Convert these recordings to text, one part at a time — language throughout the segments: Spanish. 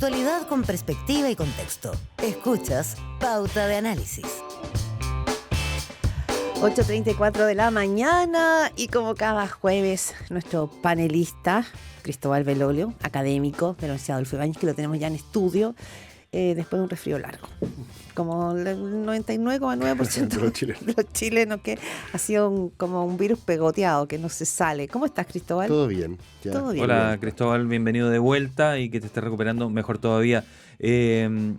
actualidad con perspectiva y contexto. Escuchas Pauta de Análisis. 8:34 de la mañana y como cada jueves nuestro panelista Cristóbal Belolio, académico de la Universidad Adolfo Ibáñez, que lo tenemos ya en estudio después de un resfrío largo. Como el 99,9% de los chilenos, que ha sido como un virus pegoteado que no se sale. ¿Cómo estás, Cristóbal? Todo bien. Ya. ¿Todo bien? Hola, Cristóbal, bienvenido de vuelta y que te estés recuperando mejor todavía. Un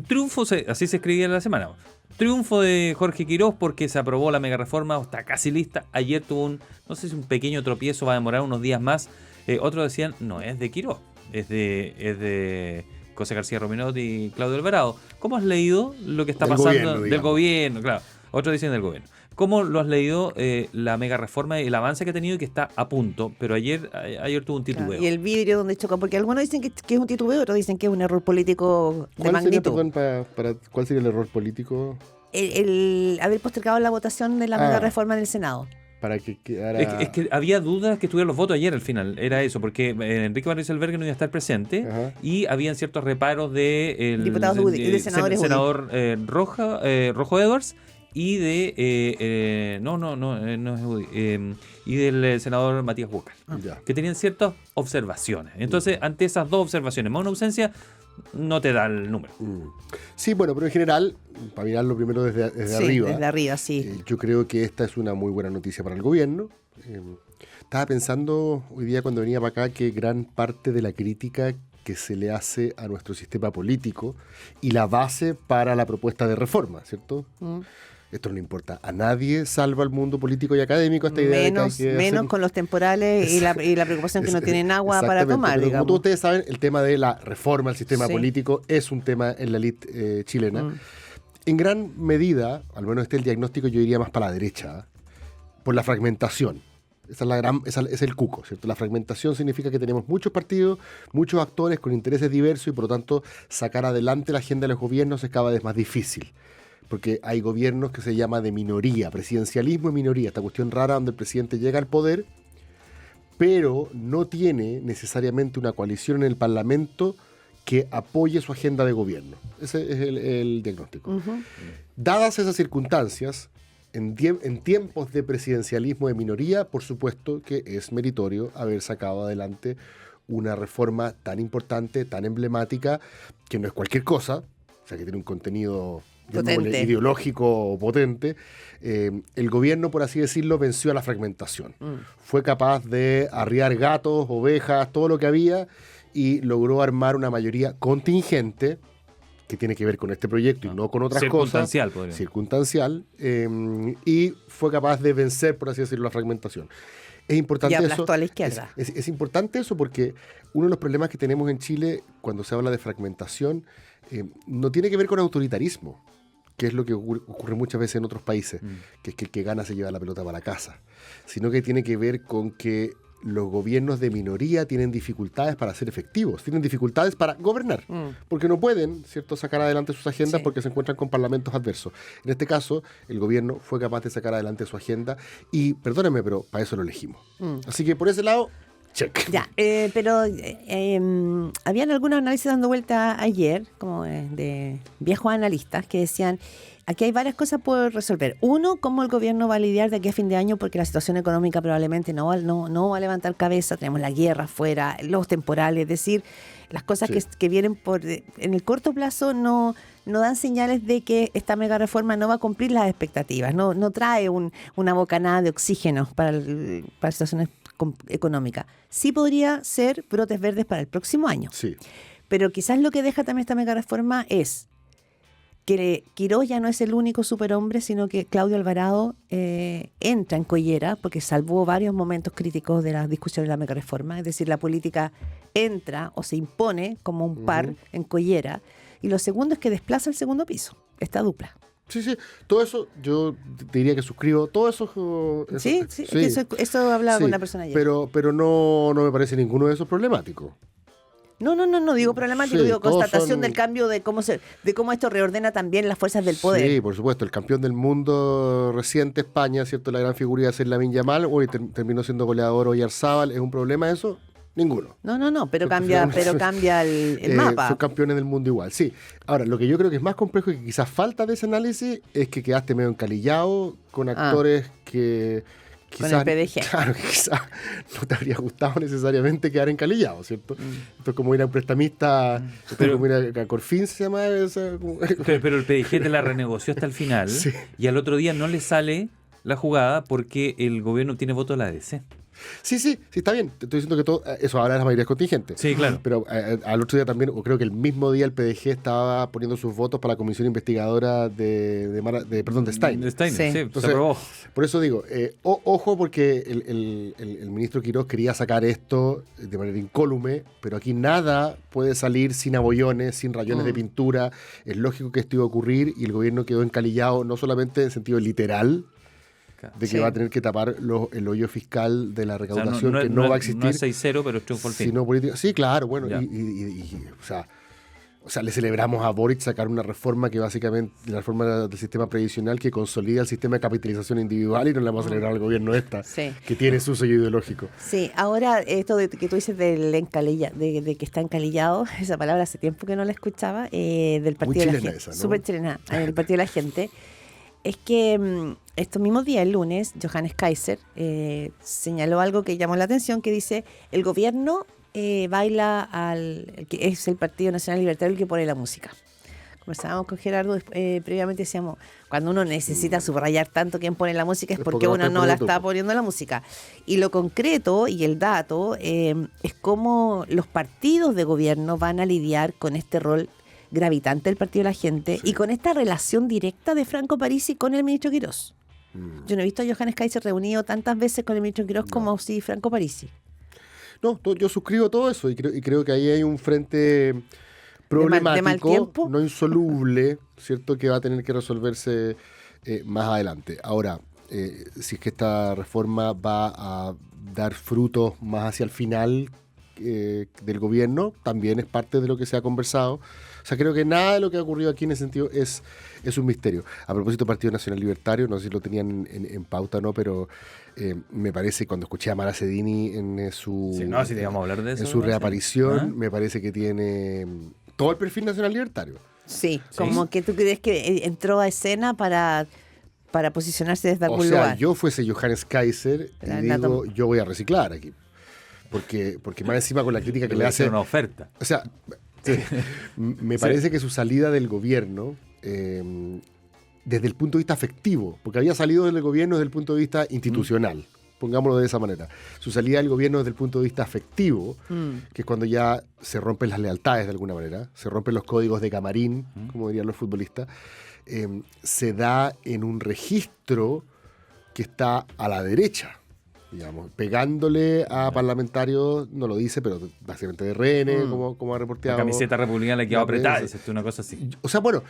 triunfo, así se escribía en la semana. Triunfo de Jorge Quirós porque se aprobó la mega reforma, está casi lista. Ayer tuvo no sé si un pequeño tropiezo, va a demorar unos días más. Otros decían, no es de Quirós, es de José García Rominot y Claudio Alvarado. ¿Cómo has leído lo que está pasando del gobierno? Claro, otros dicen del gobierno. ¿Cómo lo has leído la mega reforma y el avance que ha tenido y que está a punto? Pero ayer tuvo un titubeo. Claro, y el vidrio donde choca, porque algunos dicen que es un titubeo, otros dicen que es un error político de magnitud. ¿Cuál sería el error político? El haber postergado la votación de la mega reforma en el Senado. Para que quedara... Es que había dudas que estuvieran los votos ayer al final, era eso, porque Enrique Van Rieselberghe no iba a estar presente. Ajá. Y habían ciertos reparos de senador Rojo Edwards y de no es Woody, y del senador Matías Hucal, que tenían ciertas observaciones. Entonces, ante esas dos observaciones más una ausencia, no te da el número. Sí, bueno, pero en general, para mirarlo primero desde arriba. Desde arriba, sí. Yo creo que esta es una muy buena noticia para el gobierno. Estaba pensando hoy día cuando venía para acá que gran parte de la crítica que se le hace a nuestro sistema político y la base para la propuesta de reforma, ¿cierto? Esto no le importa a nadie, salvo al mundo político y académico, esta idea menos con los temporales y la preocupación que no tienen agua para tomar, pero digamos. como ustedes saben, el tema de la reforma al sistema político es un tema en la élite chilena. En gran medida, al menos el diagnóstico yo diría más para la derecha, por la fragmentación. Esa es el cuco, ¿cierto? La fragmentación significa que tenemos muchos partidos, muchos actores con intereses diversos y por lo tanto sacar adelante la agenda de los gobiernos es cada vez más difícil. Porque hay gobiernos que se llama de minoría, presidencialismo y minoría, esta cuestión rara donde el presidente llega al poder, pero no tiene necesariamente una coalición en el Parlamento que apoye su agenda de gobierno. Ese es el diagnóstico. Dadas esas circunstancias, en tiempos de presidencialismo de minoría, por supuesto que es meritorio haber sacado adelante una reforma tan importante, tan emblemática, que no es cualquier cosa, o sea, que tiene un contenido ideológico potente. El gobierno, por así decirlo, venció a la fragmentación. Fue capaz de arriar gatos, ovejas, todo lo que había y logró armar una mayoría contingente que tiene que ver con este proyecto y no con otras cosas. Circunstancial. Y fue capaz de vencer, por así decirlo, la fragmentación. Es importante y aplastó a la izquierda. Es importante eso porque uno de los problemas que tenemos en Chile cuando se habla de fragmentación no tiene que ver con autoritarismo, que es lo que ocurre muchas veces en otros países, que es que el que gana se lleva la pelota para la casa, sino que tiene que ver con que los gobiernos de minoría tienen dificultades para ser efectivos, tienen dificultades para gobernar, porque no pueden, ¿cierto?, sacar adelante sus agendas porque se encuentran con parlamentos adversos. En este caso, el gobierno fue capaz de sacar adelante su agenda y, perdónenme, pero para eso lo elegimos. Así que por ese lado, check. Ya, pero habían algunos análisis dando vuelta ayer, como de viejos analistas, que decían, aquí hay varias cosas por resolver. Uno, cómo el gobierno va a lidiar de aquí a fin de año, porque la situación económica probablemente no va a levantar cabeza. Tenemos la guerra afuera, los temporales, es decir, las cosas que vienen en el corto plazo no dan señales de que esta mega reforma no va a cumplir las expectativas, no trae una bocanada de oxígeno para situaciones económicas. Sí podría ser brotes verdes para el próximo año. Sí. Pero quizás lo que deja también esta mega reforma es que Quirós ya no es el único superhombre, sino que Claudio Alvarado entra en collera, porque salvó varios momentos críticos de las discusiones de la mega reforma. Es decir, la política entra o se impone como un par en collera. Y lo segundo es que desplaza el segundo piso, esta dupla. Sí, todo eso yo te diría que suscribo, todo eso... Sí. Eso hablaba con una persona ayer. Pero no me parece ninguno de esos problemáticos. No digo problemático, digo constatación del cambio de cómo esto reordena también las fuerzas del poder. Sí, por supuesto, el campeón del mundo reciente, España, ¿cierto? La gran figura iba a ser Lamine Yamal, hoy terminó siendo goleador Oyarzábal, ¿es un problema eso? Ninguno. No, pero cambia el mapa. Son campeones del mundo igual, sí. Ahora, lo que yo creo que es más complejo y que quizás falta de ese análisis es que quedaste medio encalillado con actores que Con quizás, el PDG. claro, que quizás no te habría gustado necesariamente quedar encalillado, ¿cierto? Esto es como ir a un prestamista, esto es como ir a Corfín, se llama esa, como- Pero el PDG te la renegoció hasta el final Sí. y al otro día no le sale la jugada porque el gobierno tiene voto de la ADC. Sí, está bien. Te estoy diciendo que todo eso ahora es la mayoría contingente. Sí, claro. Pero al otro día también, o creo que el mismo día el PDG estaba poniendo sus votos para la comisión investigadora de Stein. De Steiner, Sí. sí, Entonces, se aprobó. Por eso digo, ojo porque el ministro Quirós quería sacar esto de manera incólume, pero aquí nada puede salir sin abollones, sin rayones de pintura. Es lógico que esto iba a ocurrir y el gobierno quedó encalillado no solamente en sentido literal, de que Sí. va a tener que tapar el hoyo fiscal de la O sea, recaudación que no va a existir. No es 6-0, pero es triunfo al fin. Sino política. Sí, claro, bueno, Ya. o sea, le celebramos a Boric sacar una reforma que básicamente, la reforma del sistema previsional que consolida el sistema de capitalización individual y no le vamos a celebrar al gobierno esta, Sí. que tiene su sello ideológico. Sí, ahora esto de que tú dices de que está encalillado, esa palabra hace tiempo que no la escuchaba, del Partido de la chilena Gente. esa, ¿no? Súper chilena, el Partido de la Gente. Es que estos mismos días, el lunes, Johannes Kaiser señaló algo que llamó la atención, que dice, el gobierno baila el que es el Partido Nacional Libertario el que pone la música. Conversábamos con Gerardo previamente, decíamos, cuando uno necesita subrayar tanto quién pone la música es Es porque porque uno la no la estás está poniendo tú. poniendo la música. Y lo concreto y el dato es cómo los partidos de gobierno van a lidiar con este rol gravitante del Partido de la Gente y con esta relación directa de Franco Parisi con el ministro Quirós. Yo no he visto a Johannes Kaiser reunido tantas veces con el ministro Quirós como si Franco Parisi. No, yo suscribo todo eso y creo que ahí hay un frente problemático, mal tiempo. no insoluble, ¿cierto? Que va a tener que resolverse más adelante. Ahora, si es que esta reforma va a dar frutos más hacia el final del gobierno, también es parte de lo que se ha conversado. O sea, creo que nada de lo que ha ocurrido aquí en ese sentido es un misterio. A propósito del Partido Nacional Libertario, no sé si lo tenían en pauta o no, pero me parece, cuando escuché a Mara Cedini en su, Sí, no, si te íbamos a hablar de eso. en su ¿no? reaparición, ¿Ah? me parece que tiene todo el perfil nacional libertario. Sí, como que tú crees que entró a escena para posicionarse desde O algún sea, lugar. yo fuese Johannes Kaiser y La digo, yo voy a reciclar aquí. Porque más encima con la crítica que Le le voy a hacer hace... una oferta. O sea, me parece que su salida del gobierno, desde el punto de vista afectivo, porque había salido del gobierno desde el punto de vista institucional, pongámoslo de esa manera. Su salida del gobierno desde el punto de vista afectivo, que es cuando ya se rompen las lealtades de alguna manera, se rompen los códigos de camarín, como dirían los futbolistas, se da en un registro que está a la derecha, digamos, pegándole a parlamentarios, no lo dice, pero básicamente de RN, como ha La reporteado. camiseta republicana le quedó la apretada, prensa. dices tú, una cosa así. O sea, bueno,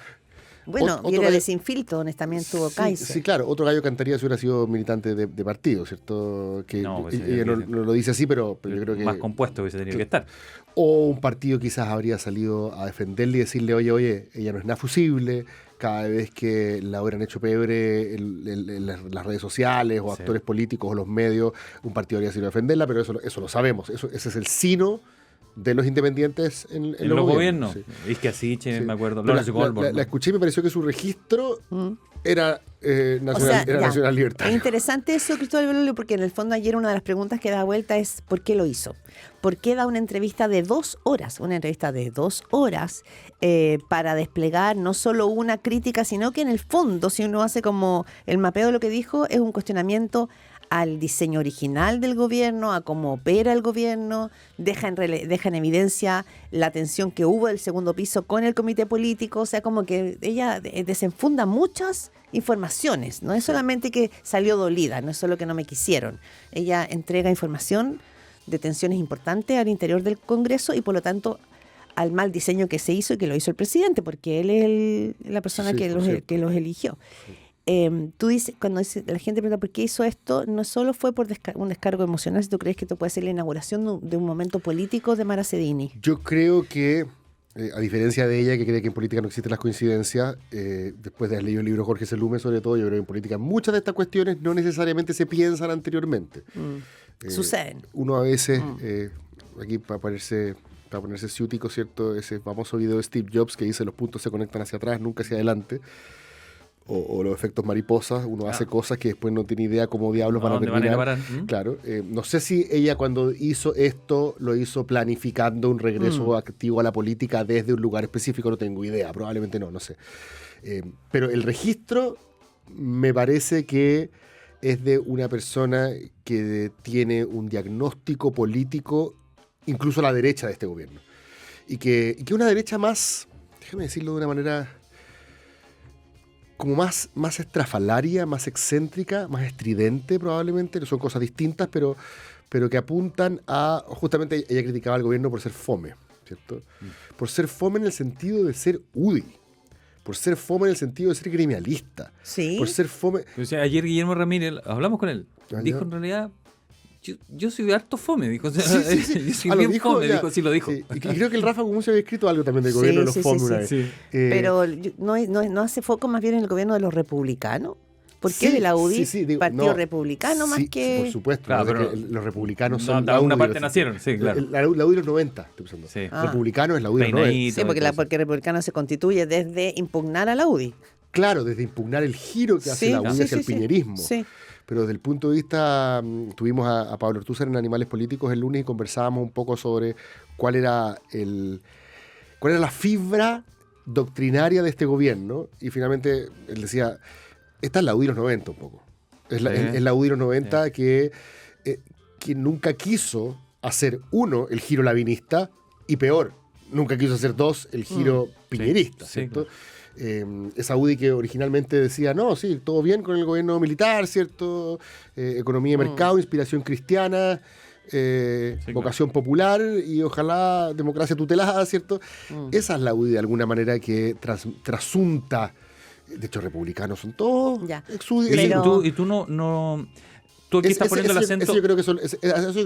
Bueno, otro viene gallo- de Sin Filtro, donde también tuvo sí, Kaiser. sí, claro, otro gallo cantaría si hubiera sido militante de partido, ¿cierto? Que No, pues, ella no lo dice así, pero yo creo que... Más compuesto hubiese tenido que estar. O un partido quizás habría salido a defenderle y decirle, oye, ella no es nada fusible. Cada vez que la hubieran hecho pebre en las redes sociales o Sí. actores políticos o los medios, un partido habría salido a defenderla, pero eso lo sabemos. Ese es el sino de los independientes en En los gobiernos. sí. Es que así, Sí. me acuerdo. Pero Lorenzo Goldberg, la ¿no? escuché y me pareció que su registro era, O nacional, sea, era ya. nacional Es libertario. interesante eso, Cristóbal Belolio, porque en el fondo ayer una de las preguntas que da vuelta es ¿por qué lo hizo? ¿Por qué da una entrevista de 2 horas? Una entrevista de 2 horas para desplegar no solo una crítica, sino que en el fondo, si uno hace como el mapeo de lo que dijo, es un cuestionamiento al diseño original del gobierno, a cómo opera el gobierno, deja en evidencia la tensión que hubo del segundo piso con el comité político, o sea, como que ella desenfunda muchas informaciones, no es solamente que salió dolida, no es solo que no me quisieron, ella entrega información de tensiones importantes al interior del Congreso y por lo tanto al mal diseño que se hizo y que lo hizo el presidente, porque él es la persona Sí, que por cierto. los eligió. Tú dices, cuando la gente pregunta por qué hizo esto, no solo fue por un descargo emocional, si tú crees que esto puede ser la inauguración de un momento político de Mara Cedini. Yo creo que, a diferencia de ella, que cree que en política no existen las coincidencias, después de haber leído el libro de Jorge Selume, sobre todo, yo creo que en política muchas de estas cuestiones no necesariamente se piensan anteriormente. Suceden. Uno a veces aquí para ponerse ciútico, ¿cierto? Ese famoso video de Steve Jobs que dice los puntos se conectan hacia atrás, nunca hacia adelante. O los efectos mariposas, uno hace cosas que después no tiene idea cómo diablos van a terminar. Claro, no sé si ella cuando hizo esto lo hizo planificando un regreso activo a la política desde un lugar específico, no tengo idea, probablemente no sé. Pero el registro me parece que es de una persona que tiene un diagnóstico político, incluso a la derecha de este gobierno. Y que una derecha más, déjame decirlo de una manera como más estrafalaria, más excéntrica, más estridente probablemente, no son cosas distintas, pero que apuntan a, justamente ella criticaba al gobierno por ser fome, ¿cierto? Por ser fome en el sentido de ser UDI, por ser fome en el sentido de ser gremialista, ¿Sí? por ser fome... O sea, ayer Guillermo Ramírez, hablamos con él, dijo en realidad... Yo soy de harto fome, dijo. O sea, sí. Yo soy bien dijo, fome, sí lo dijo. Sí. Y creo que el Rafa Gumucio había escrito algo también del gobierno de los fome una vez. Sí. Pero no hace foco más bien en el gobierno de los republicanos. ¿Por qué de la UDI? Digo, partido republicano más que... por supuesto. Claro, pero los republicanos no, son... de alguna parte nacieron, sí, claro. La UDI de los 90, estoy pensando. Sí. Republicano es la UDI de los 90. Sí, porque republicano se constituye desde impugnar a la UDI. Claro, desde impugnar el giro que hace la UDI hacia el piñerismo. Sí. Pero desde el punto de vista, tuvimos a Pablo Ortúzar en Animales Políticos el lunes y conversábamos un poco sobre cuál era la fibra doctrinaria de este gobierno. Y finalmente él decía, esta es la UDI de los 90 un poco. Es la UDI de los 90 que nunca quiso hacer, uno, el giro lavinista, y peor, nunca quiso hacer, dos, el giro piñerista, ¿cierto? Claro. Esa UDI que originalmente decía, no, sí, todo bien con el gobierno militar, ¿cierto? Economía de mercado, inspiración cristiana, vocación popular y ojalá democracia tutelada, ¿cierto? Esa es la UDI de alguna manera que trasunta. De hecho, republicanos son todos ex-UDI. Pero... Y tú no... Tú aquí estás poniendo el acento... Eso yo creo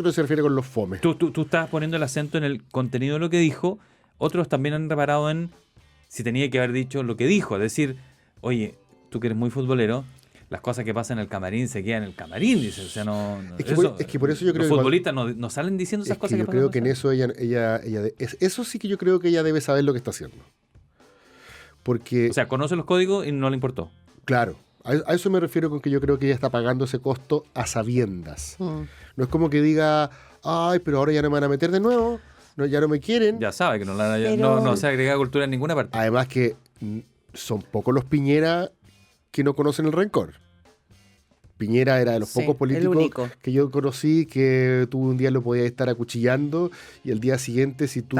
que se refiere con los fomes. Tú estás poniendo el acento en el contenido de lo que dijo. Otros también han reparado en si tenía que haber dicho lo que dijo. Es decir, oye, tú que eres muy futbolero, las cosas que pasan en el camarín se quedan en el camarín, dice. O sea, es que por eso yo creo los futbolistas no salen diciendo esas cosas. Yo creo que en eso eso sí que yo creo que ella debe saber lo que está haciendo. Porque... O sea, conoce los códigos y no le importó. Claro. A eso me refiero con que yo creo que ella está pagando ese costo a sabiendas. No es como que diga, ay, pero ahora ya no me van a meter de nuevo, no, ya no me quieren. Ya sabe que no se agrega cultura en ninguna parte. Además que son pocos los Piñera que no conocen el rencor. Piñera era de los pocos políticos que yo conocí que tú un día lo podías estar acuchillando y el día siguiente si tú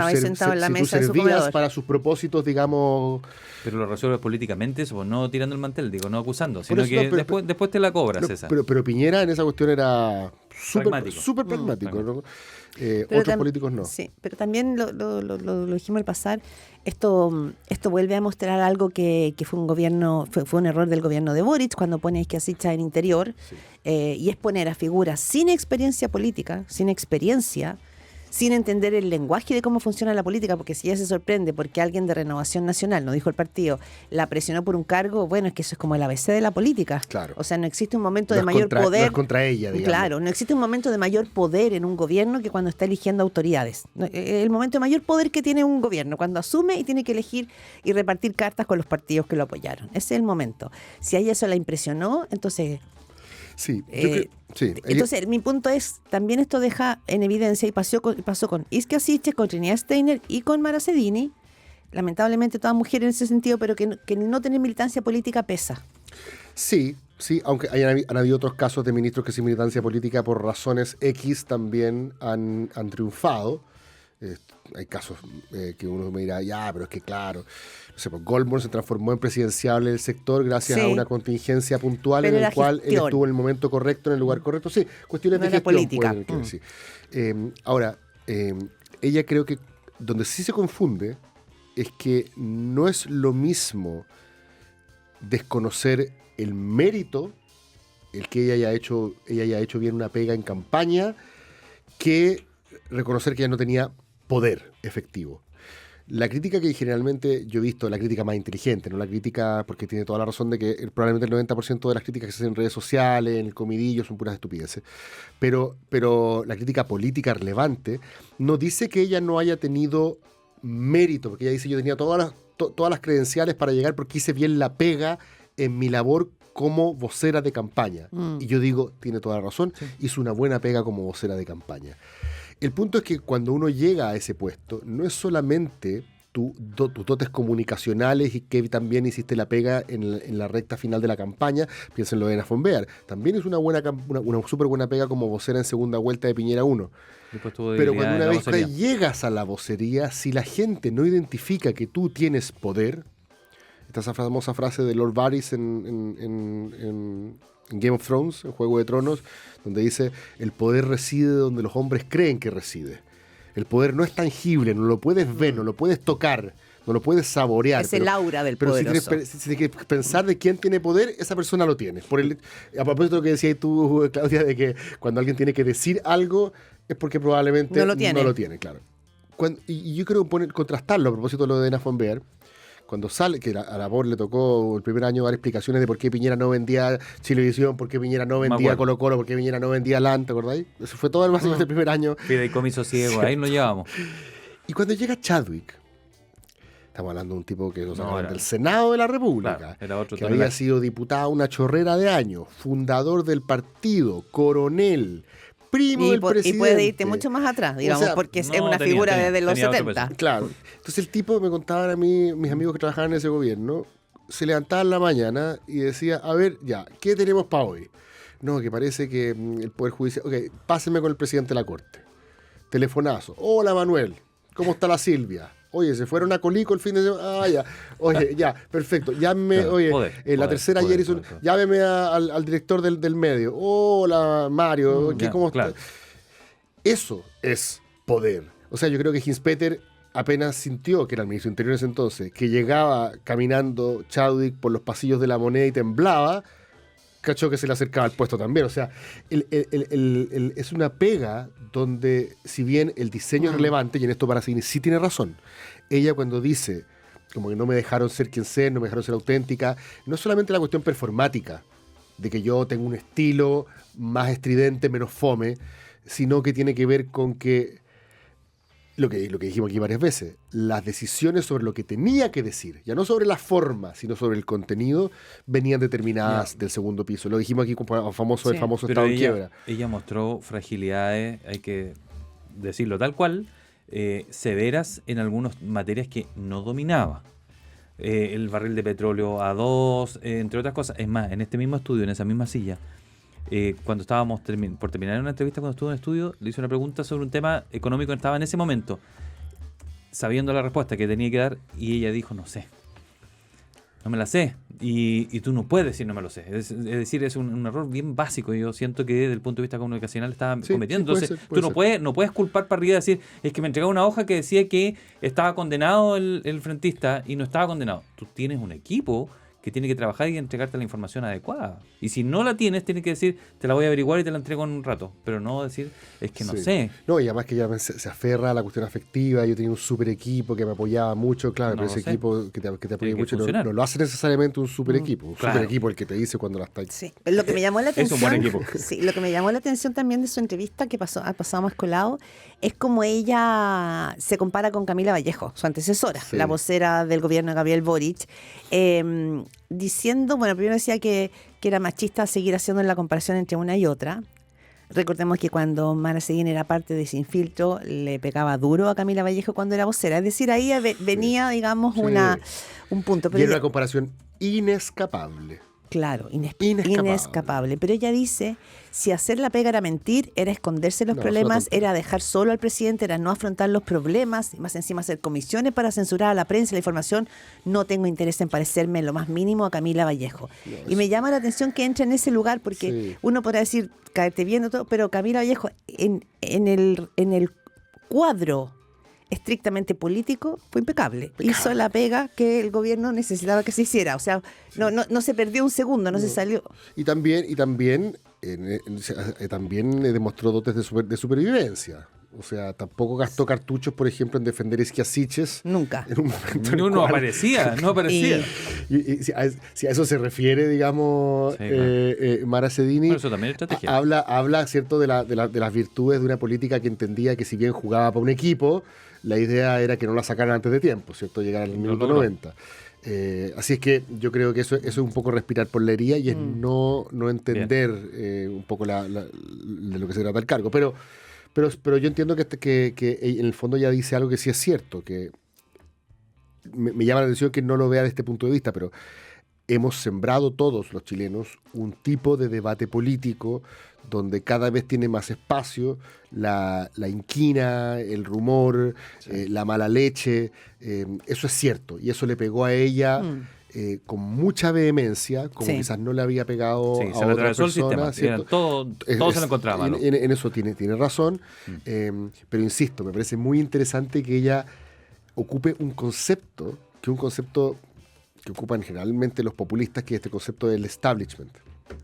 servías para sus propósitos, digamos... Pero lo resuelves políticamente, eso, no tirando el mantel, no acusando, sino que después te la cobras esa. Pero Piñera en esa cuestión era súper pragmático, ¿no? Otros políticos no. Sí, pero también lo dijimos al pasar, esto vuelve a mostrar algo que fue un gobierno, fue un error del gobierno de Boric cuando pone Izquiasicha en Interior, y es poner a figuras sin experiencia política, sin entender el lenguaje de cómo funciona la política, porque si ella se sorprende porque alguien de Renovación Nacional, no dijo el partido, la presionó por un cargo, bueno, es que eso es como el ABC de la política. Claro. O sea, no existe un momento de mayor poder. No es contra ella, digamos. Claro, no existe un momento de mayor poder en un gobierno que cuando está eligiendo autoridades. El momento de mayor poder que tiene un gobierno, cuando asume y tiene que elegir y repartir cartas con los partidos que lo apoyaron. Ese es el momento. Si a ella eso la impresionó, entonces... Sí, Entonces, mi punto es, también esto deja en evidencia, y pasó con Izquiasiche, con Trinidad Steiner y con Mara Cedini, lamentablemente todas mujeres en ese sentido, pero que no tener militancia política pesa. Sí, aunque han habido otros casos de ministros que sin militancia política por razones X también han triunfado. Hay casos que uno me dirá, ya, pero es que claro, no sé, pues Goldman se transformó en presidenciable del sector gracias a una contingencia puntual en el cual él estuvo en el momento correcto, en el lugar correcto. Sí, cuestiones de gestión política. Ahora, ella creo que donde sí se confunde es que no es lo mismo desconocer el mérito, el que ella haya hecho bien una pega en campaña, que reconocer que ella no tenía poder efectivo. La crítica que generalmente yo he visto, la crítica más inteligente, no la crítica, porque tiene toda la razón de que probablemente el 90% de las críticas que se hacen en redes sociales, en el comidillo, son puras estupideces. Pero la crítica política relevante no dice que ella no haya tenido mérito, porque ella dice yo tenía todas las credenciales para llegar porque hice bien la pega en mi labor como vocera de campaña. Y yo digo, tiene toda la razón, hizo una buena pega como vocera de campaña. El punto es que cuando uno llega a ese puesto, no es solamente tus dotes comunicacionales y que también hiciste la pega en la recta final de la campaña, piénsenlo en von Behr, también es una súper buena pega como vocera en segunda vuelta de Piñera 1. Pero cuando una vez que llegas a la vocería, si la gente no identifica que tú tienes poder, esa famosa frase de Lord Varys en Game of Thrones, en Juego de Tronos, donde dice, el poder reside donde los hombres creen que reside. El poder no es tangible, no lo puedes ver, no lo puedes tocar, no lo puedes saborear. Es el aura del poderoso. Pero si tienes que pensar de quién tiene poder, esa persona lo tiene. A propósito de lo que decías tú, Claudia, de que cuando alguien tiene que decir algo, es porque probablemente no lo tiene, claro. Y yo creo contrastarlo a propósito de lo de Ana von Behr. Cuando sale, que a la POR le tocó el primer año dar explicaciones de por qué Piñera no vendía Chilevisión, por qué Piñera no vendía Colo-Colo, por qué Piñera no vendía LAN, ¿te acordáis? Eso fue todo básicamente el primer año. Fideicomiso ciego, ahí nos llevamos. Y cuando llega Chadwick, estamos hablando de un tipo que del Senado de la República, claro, era otro que había sido diputado una chorrera de años, fundador del partido, coronel, primo del presidente. Y puede irte mucho más atrás, digamos, porque es una figura desde los 70. Claro. Entonces el tipo, me contaban a mí, mis amigos que trabajaban en ese gobierno, se levantaban en la mañana y decía, a ver, ya, ¿qué tenemos para hoy? No, que parece que el Poder Judicial... Ok, pásenme con el presidente de la Corte. Telefonazo. Hola, Manuel. ¿Cómo está la Silvia? Oye, se fueron a Colico el fin de semana. Ah, ya. Oye, ya, perfecto. Llámeme, la tercera ayer hizo... Llámeme al director del medio. Hola, Mario. ¿Cómo está? Eso es poder. O sea, yo creo que Hinspeter apenas sintió, que era el ministro de Interior en ese entonces, que llegaba caminando Chadwick por los pasillos de la Moneda y temblaba, cachó que se le acercaba al puesto también. O sea, es una pega donde, si bien el diseño es relevante, y en esto Baracini sí tiene razón, ella cuando dice, como que no me dejaron ser quien sé, no me dejaron ser auténtica, no es solamente la cuestión performática, de que yo tengo un estilo más estridente, menos fome, sino que tiene que ver con que lo que dijimos aquí varias veces, las decisiones sobre lo que tenía que decir, ya no sobre la forma, sino sobre el contenido, venían determinadas del segundo piso. Lo dijimos aquí como el famoso estado en quiebra. Ella mostró fragilidades, hay que decirlo tal cual, severas en algunas materias que no dominaba. El barril de petróleo a 2, entre otras cosas. Es más, en este mismo estudio, en esa misma silla, cuando estábamos por terminar una entrevista, cuando estuvo en el estudio, le hice una pregunta sobre un tema económico que estaba en ese momento, sabiendo la respuesta que tenía que dar, y ella dijo, no sé, no me la sé, y tú no puedes decir no me lo sé. Es decir, es un error bien básico, y yo siento que desde el punto de vista comunicacional estaba cometiendo. Entonces, tú no puedes culpar para arriba y decir, es que me entregaba una hoja que decía que estaba condenado el frentista y no estaba condenado. Tú tienes un equipo que tiene que trabajar y entregarte la información adecuada. Y si no la tienes, tienes que decir, te la voy a averiguar y te la entrego en un rato. Pero no decir, es que no sé. No, y además que ella se aferra a la cuestión afectiva. Yo tenía un super equipo que me apoyaba mucho, claro, pero ese equipo que te apoya mucho no lo hace necesariamente un super equipo. Un super equipo el que te dice cuando la está... Sí, lo que me llamó la atención... Es un buen equipo. Sí, lo que me llamó la atención también de su entrevista, que ha pasado más colado, es como ella se compara con Camila Vallejo, su antecesora, la vocera del gobierno de Gabriel Boric, diciendo, bueno, primero decía que era machista seguir haciendo la comparación entre una y otra. Recordemos que cuando Mara Seguín era parte de Sin Filtro, le pegaba duro a Camila Vallejo cuando era vocera. Es decir, ahí venía, digamos, un punto. Pero y era una comparación inescapable. Claro, inescapable. Pero ella dice, si hacer la pega era mentir, era esconderse los problemas, era dejar solo al presidente, era no afrontar los problemas, y más encima hacer comisiones para censurar a la prensa y la información, no tengo interés en parecerme en lo más mínimo a Camila Vallejo. Y me llama la atención que entre en ese lugar, porque uno podrá decir, caerte viendo todo, pero Camila Vallejo en el cuadro estrictamente político, fue impecable. Hizo la pega que el gobierno necesitaba que se hiciera. O sea, no se perdió un segundo, no se salió. Y también demostró dotes de supervivencia. O sea, tampoco gastó cartuchos, por ejemplo, en defender Esquiasiches. Nunca. En un momento en el No cual- aparecía. Y si a eso se refiere, digamos, Sí, Mara Sedini, Bueno, eso también es estrategia. habla, ¿cierto?, de las virtudes de una política que entendía que si bien jugaba para un equipo, la idea era que no la sacaran antes de tiempo, ¿cierto?, llegar al minuto logró. 90. Así es que yo creo que eso es un poco respirar por la herida y es no entender un poco de lo que se trata el cargo. Pero yo entiendo que en el fondo ya dice algo que sí es cierto, que me llama la atención que no lo vea desde este punto de vista, pero hemos sembrado todos los chilenos un tipo de debate político donde cada vez tiene más espacio la inquina, el rumor, la mala leche. Eso es cierto y eso le pegó a ella con mucha vehemencia, como Sí. quizás no le había pegado Sí, a se le otra atravesó el sistema. persona, ¿cierto? Todo se lo encontraba malo. En eso tiene razón, pero insisto, me parece muy interesante que ella ocupe un concepto que ocupan generalmente los populistas, que es este concepto del establishment.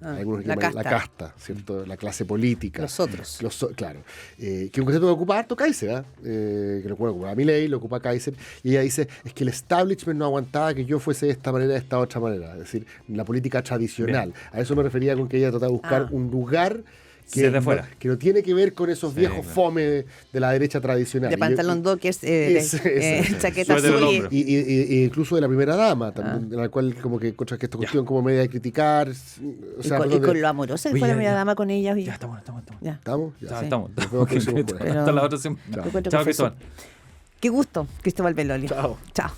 Algunos la llaman la casta. casta, ¿cierto? La clase política. Los otros. Claro. Que un concepto que ocupa harto Kaiser, que lo ocupa Milei, lo ocupa Kaiser, y ella dice, es que el establishment no aguantaba que yo fuese de esta manera, de esta otra manera. Es decir, la política tradicional. A eso me refería con que ella trataba de buscar un lugar Desde afuera. que no tiene que ver con esos viejos claro. fome de la derecha tradicional. De Y yo- pantalón dockers, Eso. chaqueta Suéter al azul hombro. y incluso de la primera dama, también, en la cual como que encuentras que esta cuestión como media de criticar. O sea, y con lo amorosa que Oye, fue la ya, primera ya. dama con ella. Ya estamos. Ya. ¿Estamos? Ya. Ya, Sí. estamos. Nos vemos el próximo jueves. Hasta la otra semana. Yo encuentro Chao, que fue Cristóbal. Qué gusto, Cristóbal Beloli. Chao. Chao.